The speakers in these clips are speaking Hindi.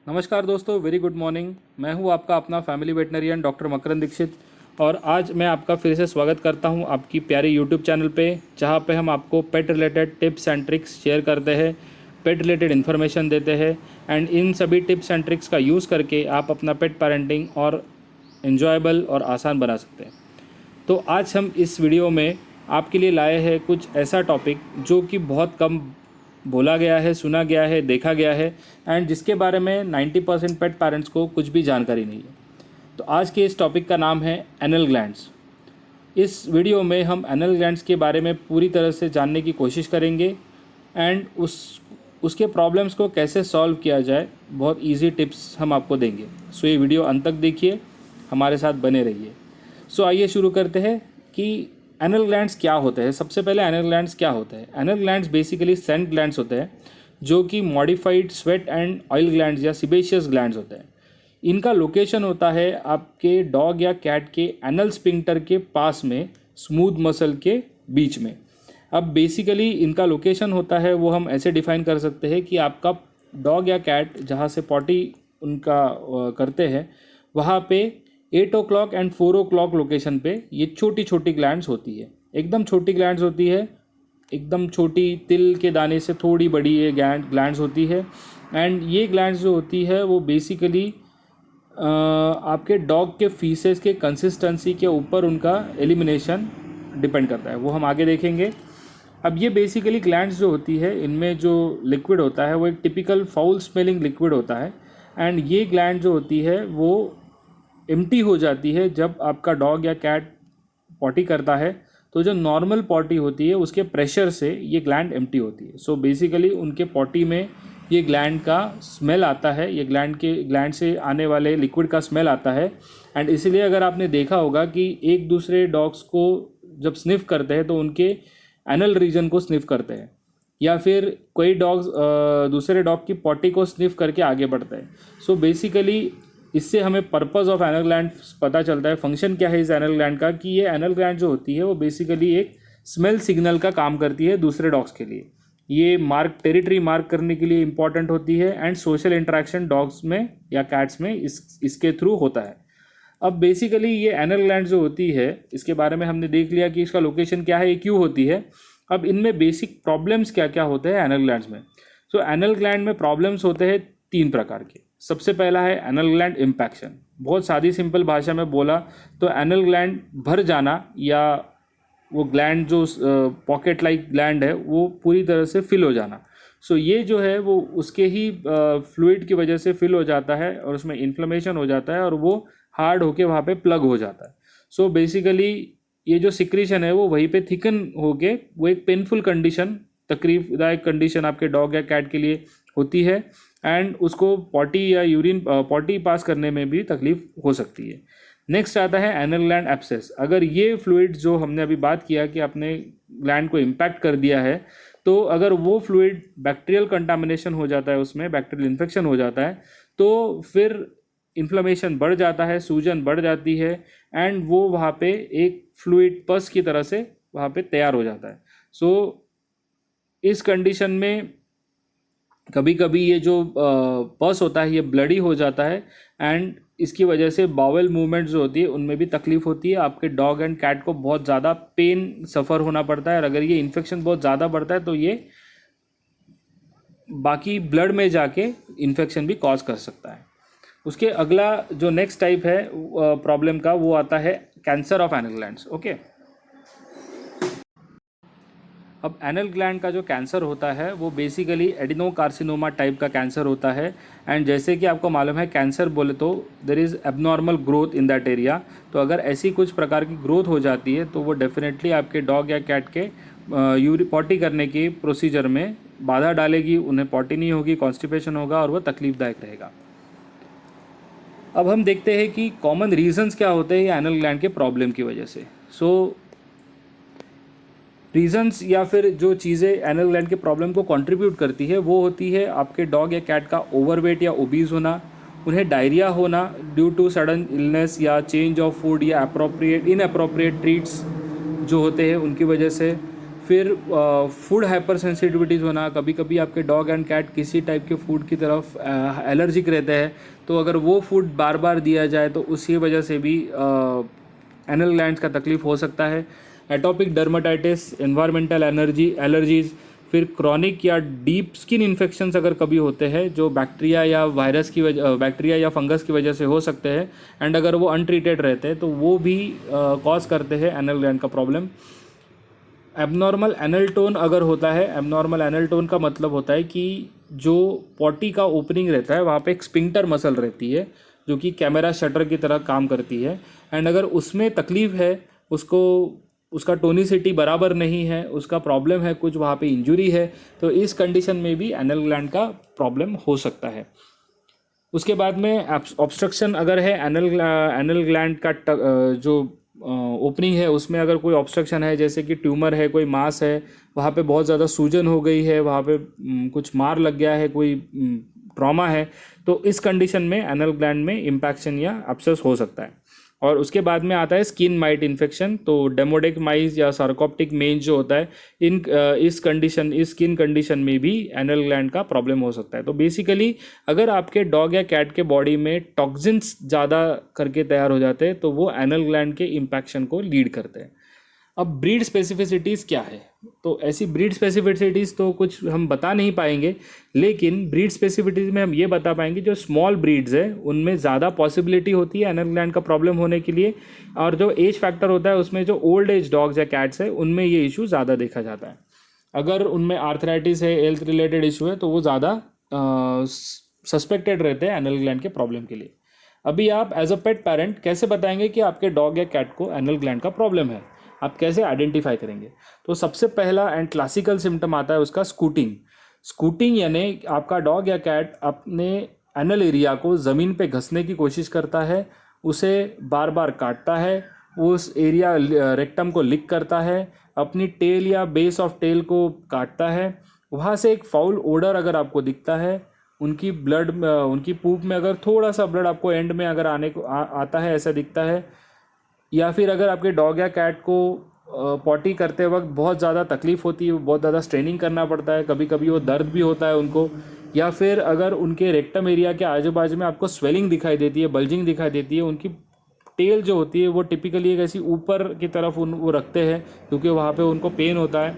नमस्कार दोस्तों, वेरी गुड मॉर्निंग। मैं हूं आपका अपना फैमिली वेटनरियन डॉक्टर मकरंद दीक्षित और आज मैं आपका फिर से स्वागत करता हूं आपकी प्यारी यूट्यूब चैनल पे, जहां पे हम आपको pet related tips and tricks share करते हैं, पेट रिलेटेड इन्फॉर्मेशन देते हैं एंड इन सभी टिप्स एंड ट्रिक्स का यूज़ करके आप अपना पेट पेरेंटिंग और इन्जॉयबल और आसान बना सकते हैं। तो आज हम इस वीडियो में आपके लिए लाए हैं कुछ ऐसा टॉपिक जो कि बहुत कम बोला गया है, सुना गया है, देखा गया है एंड जिसके बारे में 90% पेट पेरेंट्स को कुछ भी जानकारी नहीं है। तो आज के इस टॉपिक का नाम है एनल ग्लैंड्स। इस वीडियो में हम एनल ग्लैंड्स के बारे में पूरी तरह से जानने की कोशिश करेंगे एंड उसके प्रॉब्लम्स को कैसे सॉल्व किया जाए, बहुत इजी टिप्स हम आपको देंगे। सो ये वीडियो अंत तक देखिए, हमारे साथ बने रहिए। सो आइए शुरू करते हैं कि एनल ग्लैंड्स क्या होते हैं। सबसे पहले एनल ग्लैंड्स क्या होते हैं। Anal glands basically scent glands होते हैं जो कि modified sweat and oil glands या सिबेशियस ग्लैंड्स होते हैं। इनका लोकेशन होता है आपके डॉग या कैट के एनल स्पिंक्टर के पास में, स्मूथ मसल के बीच में। अब बेसिकली इनका लोकेशन होता है वो हम ऐसे डिफाइन कर सकते हैं कि आपका डॉग या कैट जहाँ से पॉटी उनका करते हैं वहाँ पे 8 o'clock एंड 4 o'clock लोकेशन पे ये छोटी छोटी ग्लैंड्स होती है, एकदम छोटी ग्लैंड्स होती है, एकदम छोटी तिल के दाने से थोड़ी बड़ी ये ग्लैंड्स होती है। एंड ये ग्लैंड्स जो होती है वो बेसिकली आपके डॉग के फीसेस के कंसिस्टेंसी के ऊपर उनका एलिमिनेशन डिपेंड करता है, वो हम आगे देखेंगे। अब ये बेसिकली ग्लैंड्स जो होती है इनमें जो लिक्विड होता है वो एक टिपिकल फाउल स्मेलिंग लिक्विड होता है एंड ये ग्लैंड जो होती है वो एम्प्टी हो जाती है जब आपका डॉग या कैट पॉटी करता है। तो जो नॉर्मल पॉटी होती है उसके प्रेशर से ये ग्लैंड एम्प्टी होती है। सो बेसिकली उनके पॉटी में ये ग्लैंड का स्मेल आता है, ये ग्लैंड से आने वाले लिक्विड का स्मेल आता है। एंड इसलिए अगर आपने देखा होगा कि एक दूसरे डॉग्स को जब स्निफ करते हैं तो उनके एनल रीजन को स्निफ करते हैं, या फिर कोई डॉग्स दूसरे डॉग की पॉटी को स्निफ करके आगे बढ़ते हैं। सो बेसिकली इससे हमें पर्पस ऑफ एनल ग्लैंड पता चलता है, फंक्शन क्या है इस एनल ग्लैंड का, कि ये एनल ग्लैंड जो होती है वो बेसिकली एक स्मेल सिग्नल का काम करती है दूसरे डॉग्स के लिए। ये टेरिटरी मार्क करने के लिए इंपॉर्टेंट होती है एंड सोशल इंटरेक्शन डॉग्स में या कैट्स में इसके थ्रू होता है। अब बेसिकली ये एनल ग्लैंड जो होती है इसके बारे में हमने देख लिया कि इसका लोकेशन क्या है, ये क्यों होती है। अब इनमें बेसिक प्रॉब्लम्स क्या क्या होते हैं एनल ग्लैंड्स में। सो एनल ग्लैंड में प्रॉब्लम्स होते हैं 3 प्रकार के। सबसे पहला है एनल ग्लैंड इम्पैक्शन। बहुत सादी सिंपल भाषा में बोला तो एनल ग्लैंड भर जाना, या वो ग्लैंड जो पॉकेट लाइक ग्लैंड है वो पूरी तरह से फिल हो जाना। सो ये जो है वो उसके ही फ्लूइड की वजह से फिल हो जाता है और उसमें इन्फ्लेमेशन हो जाता है और वो हार्ड होके वहाँ पे प्लग हो जाता है। सो बेसिकली ये जो सिक्रीशन है वो वहीं पे थिकन होके वो एक पेनफुल कंडीशन, तकलीफदायक कंडीशन आपके डॉग या कैट के लिए होती है एंड उसको पॉटी या यूरिन पॉटी पास करने में भी तकलीफ हो सकती है। नेक्स्ट आता है एनल ग्लैंड एब्सेस। अगर ये फ्लूइड जो हमने अभी बात किया कि आपने ग्लैंड को इम्पैक्ट कर दिया है, तो अगर वो फ्लूइड बैक्टीरियल कंटामिनेशन हो जाता है, उसमें बैक्टीरियल इन्फेक्शन हो जाता है, तो फिर इन्फ्लेमेशन बढ़ जाता है, सूजन बढ़ जाती है एंड वो वहाँ पे एक फ्लूइड पस की तरह से वहाँ पे तैयार हो जाता है। सो इस कंडीशन में कभी कभी ये जो पस होता है ये ब्लडी हो जाता है एंड इसकी वजह से बाउल मूवमेंट जो होती है उनमें भी तकलीफ होती है। आपके डॉग एंड कैट को बहुत ज़्यादा पेन सफ़र होना पड़ता है और अगर ये इन्फेक्शन बहुत ज़्यादा बढ़ता है तो ये बाकी ब्लड में जाके इन्फेक्शन भी कॉज कर सकता है। उसके अगला जो नेक्स्ट टाइप है प्रॉब्लम का वो आता है cancer of anal glands. Okay, अब एनल ग्लैंड का जो कैंसर होता है वो बेसिकली एडिनोकार्सिनोमा टाइप का कैंसर होता है एंड जैसे कि आपको मालूम है कैंसर बोले तो there is abnormal growth in that area. तो अगर ऐसी कुछ प्रकार की ग्रोथ हो जाती है तो वो डेफिनेटली आपके डॉग या कैट के पॉटी करने की प्रोसीजर में बाधा डालेगी, उन्हें पॉटी नहीं होगी, कॉन्स्टिपेशन होगा और वह तकलीफदायक रहेगा। अब हम देखते हैं कि कॉमन रीजंस क्या होते हैं एनल ग्लैंड के प्रॉब्लम की वजह से। सो रीजंस या फिर जो चीज़ें एनल ग्लैंड के प्रॉब्लम को कंट्रीब्यूट करती है वो होती है आपके डॉग या कैट का ओवरवेट या ओबीज होना, उन्हें डायरिया होना ड्यू टू सडन इलनेस या चेंज ऑफ फूड या इनअप्रोप्रिएट ट्रीट्स जो होते हैं उनकी वजह से। फिर फूड हाइपर सेंसिटिविटीज़ होना, कभी कभी आपके डॉग एंड कैट किसी टाइप के फूड की तरफ एलर्जिक रहते हैं, तो अगर वो फूड बार बार दिया जाए तो उसी वजह से भी एनल ग्लैंड्स का तकलीफ हो सकता है। एटॉपिक डर्माटाइटिस, एनवायरमेंटल एलर्जीज, फिर क्रॉनिक या डीप स्किन इन्फेक्शंस अगर कभी होते हैं जो बैक्टीरिया या बैक्टीरिया या फंगस की वजह से हो सकते हैं, एंड अगर वो अनट्रीटेड रहते हैं तो वो भी कॉज करते हैं एनल ग्लैंड का प्रॉब्लम। एबनॉर्मल एनल टोन अगर होता है, एबनॉर्मल एनल टोन का मतलब होता है कि जो पॉटी का ओपनिंग रहता है वहाँ पे एक स्पिंक्टर मसल रहती है जो कि कैमरा शटर की तरह काम करती है, एंड अगर उसमें तकलीफ है, उसको उसका टोनिसिटी बराबर नहीं है, उसका प्रॉब्लम है, कुछ वहाँ पे इंजुरी है, तो इस कंडीशन में भी एनल ग्लैंड का प्रॉब्लम हो सकता है। उसके बाद में ऑब्स्ट्रक्शन अगर है एनल ग्लैंड का जो ओपनिंग है उसमें अगर कोई ऑब्स्ट्रक्शन है, जैसे कि ट्यूमर है, कोई मास है, वहाँ पे बहुत ज़्यादा सूजन हो गई है, वहाँ पे कुछ मार लग गया है, कोई ट्रॉमा है, तो इस कंडीशन में एनल ग्लैंड में इम्पैक्शन या अब्सेस हो सकता है। और उसके बाद में आता है स्किन माइट इन्फेक्शन। तो डेमोडेक माइस या सार्कोप्टिक मेंज जो होता है, इस स्किन कंडीशन में भी एनल ग्लैंड का प्रॉब्लम हो सकता है। तो बेसिकली अगर आपके डॉग या कैट के बॉडी में टॉक्सिन्स ज़्यादा करके तैयार हो जाते हैं तो वो एनल ग्लैंड के इम्पैक्शन को लीड करते हैं। अब ब्रीड स्पेसिफिसिटीज़ क्या है? तो ऐसी ब्रीड स्पेसिफिसिटीज़ तो कुछ हम बता नहीं पाएंगे, लेकिन ब्रीड स्पेसिफिटीज़ में हम ये बता पाएंगे जो स्मॉल ब्रीड्स है उनमें ज़्यादा पॉसिबिलिटी होती है एनल ग्लैंड का प्रॉब्लम होने के लिए, और जो एज फैक्टर होता है उसमें जो ओल्ड एज डॉग्स या कैट्स है उनमें ये इशू ज़्यादा देखा जाता है। अगर उनमें आर्थराइटिस है, हेल्थ रिलेटेड इशू है, तो वो ज़्यादा सस्पेक्टेड रहते हैं एनल ग्लैंड के प्रॉब्लम के लिए। अभी आप एज अ पेट पेरेंट कैसे बताएंगे कि आपके डॉग या कैट को एनल ग्लैंड का प्रॉब्लम है? आप कैसे आइडेंटिफाई करेंगे? तो सबसे पहला एंड क्लासिकल सिम्टम आता है उसका स्कूटिंग यानी आपका डॉग या कैट अपने एनल एरिया को ज़मीन पे घसने की कोशिश करता है, उसे बार बार काटता है, उस एरिया रेक्टम को लिक करता है, अपनी टेल या बेस ऑफ टेल को काटता है, वहाँ से एक फाउल ओडर अगर आपको दिखता है, उनकी पूप में अगर थोड़ा सा ब्लड आपको एंड में अगर आता है, ऐसा दिखता है, या फिर अगर आपके डॉग या कैट को पॉटी करते वक्त बहुत ज़्यादा तकलीफ़ होती है, बहुत ज़्यादा स्ट्रेनिंग करना पड़ता है, कभी कभी वो दर्द भी होता है उनको, या फिर अगर उनके रेक्टम एरिया के आजू बाजू में आपको स्वेलिंग दिखाई देती है, बल्जिंग दिखाई देती है, उनकी टेल जो होती है वो टिपिकली एक ऐसी ऊपर की तरफ वो रखते हैं क्योंकि वहाँ पे उनको पेन होता है।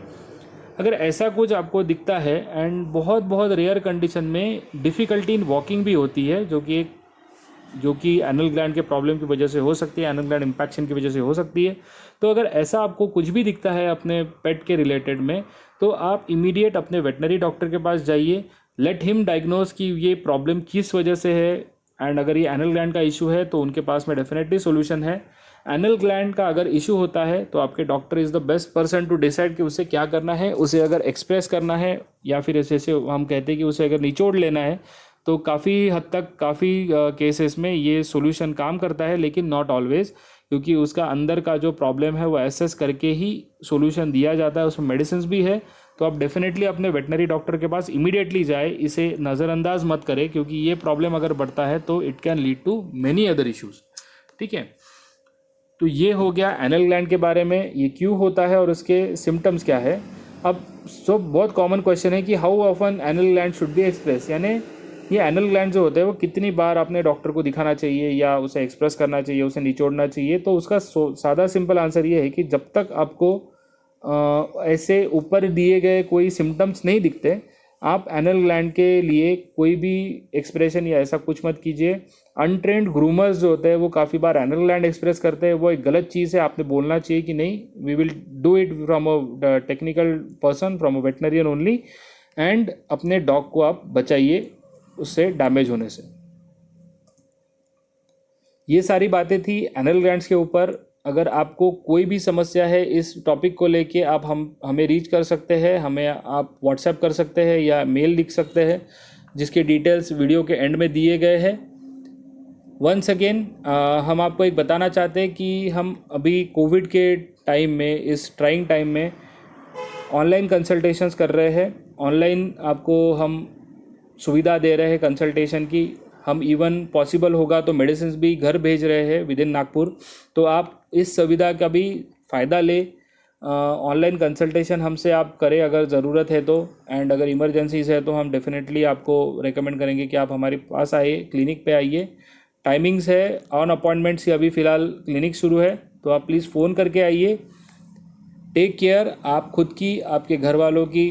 अगर ऐसा कुछ आपको दिखता है, एंड बहुत बहुत रेयर कंडीशन में डिफ़िकल्टी इन वॉकिंग भी होती है जो कि एनल ग्लैंड के प्रॉब्लम की वजह से हो सकती है, एनल ग्लैंड इम्पैक्शन की वजह से हो सकती है। तो अगर ऐसा आपको कुछ भी दिखता है अपने पेट के रिलेटेड में, तो आप इमीडिएट अपने वेटनरी डॉक्टर के पास जाइए, लेट हिम डायग्नोज कि ये प्रॉब्लम किस वजह से है, एंड अगर ये एनल ग्लैंड का इशू है तो उनके पास में डेफिनेटली सोल्यूशन है। एनल ग्लैंड का अगर इशू होता है तो आपके doctor is the best person to decide कि उसे क्या करना है, उसे अगर एक्सप्रेस करना है या फिर ऐसे हम कहते हैं कि उसे अगर निचोड़ लेना है, तो काफ़ी हद तक काफ़ी केसेस में ये सॉल्यूशन काम करता है, लेकिन नॉट ऑलवेज, क्योंकि उसका अंदर का जो प्रॉब्लम है वो एसेस करके ही सॉल्यूशन दिया जाता है, उसमें मेडिसिन भी है। तो आप डेफिनेटली अपने वेटनरी डॉक्टर के पास इमीडिएटली जाए, इसे नज़रअंदाज मत करें, क्योंकि ये प्रॉब्लम अगर बढ़ता है तो it can lead to many other issues. ठीक है, तो ये हो गया एनल ग्लैंड के बारे में, ये क्यों होता है और उसके सिम्टम्स क्या है। अब बहुत कॉमन क्वेश्चन है कि how often anal gland should be express, यानी ये एनल ग्लैंड जो होता है वो कितनी बार अपने डॉक्टर को दिखाना चाहिए या उसे एक्सप्रेस करना चाहिए, उसे निचोड़ना चाहिए। तो उसका सादा सिंपल आंसर ये है कि जब तक आपको ऐसे ऊपर दिए गए कोई सिम्टम्स नहीं दिखते, आप एनल ग्लैंड के लिए कोई भी एक्सप्रेशन या ऐसा कुछ मत कीजिए। अनट्रेंड ग्रूमर्स जो होते हैं वो काफ़ी बार एनल ग्लैंड एक्सप्रेस करते हैं, वो एक गलत चीज़ है। आपने बोलना चाहिए कि नहीं, we will do it from a technical person, from a veterinarian only, and अपने डॉग को आप बचाइए उससे डैमेज होने से। ये सारी बातें थी एनल ग्लैंड्स के ऊपर। अगर आपको कोई भी समस्या है इस टॉपिक को लेके, आप हमें रीच कर सकते हैं, हमें आप व्हाट्सएप कर सकते हैं या मेल लिख सकते हैं, जिसके डिटेल्स वीडियो के एंड में दिए गए हैं। वंस अगेन हम आपको एक बताना चाहते हैं कि हम अभी कोविड के टाइम में, इस ट्राइंग टाइम में ऑनलाइन कंसल्टेशंस कर रहे हैं। ऑनलाइन आपको हम सुविधा दे रहे हैं कंसल्टेशन की। हम इवन पॉसिबल होगा तो मेडिसिन भी घर भेज रहे हैं विद इन नागपुर। तो आप इस सुविधा का भी फ़ायदा लें ऑनलाइन कंसल्टेशन हमसे आप करें अगर ज़रूरत है तो, एंड अगर इमरजेंसीज है तो हम डेफिनेटली आपको रेकमेंड करेंगे कि आप हमारे पास आइए, क्लिनिक पे आइए। टाइमिंग्स है ऑन अपॉइंटमेंट्स ही अभी फ़िलहाल क्लिनिक शुरू है, तो आप प्लीज़ फ़ोन करके आइए। टेक केयर, आप खुद की, आपके घर वालों की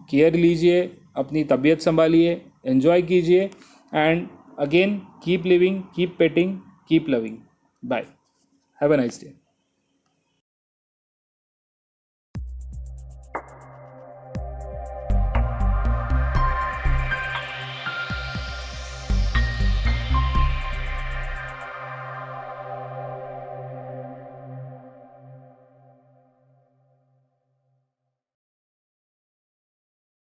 केयर लीजिए, अपनी तबीयत संभालिए, एंजॉय कीजिए, and again keep living, keep petting, keep loving. Bye, have a nice day.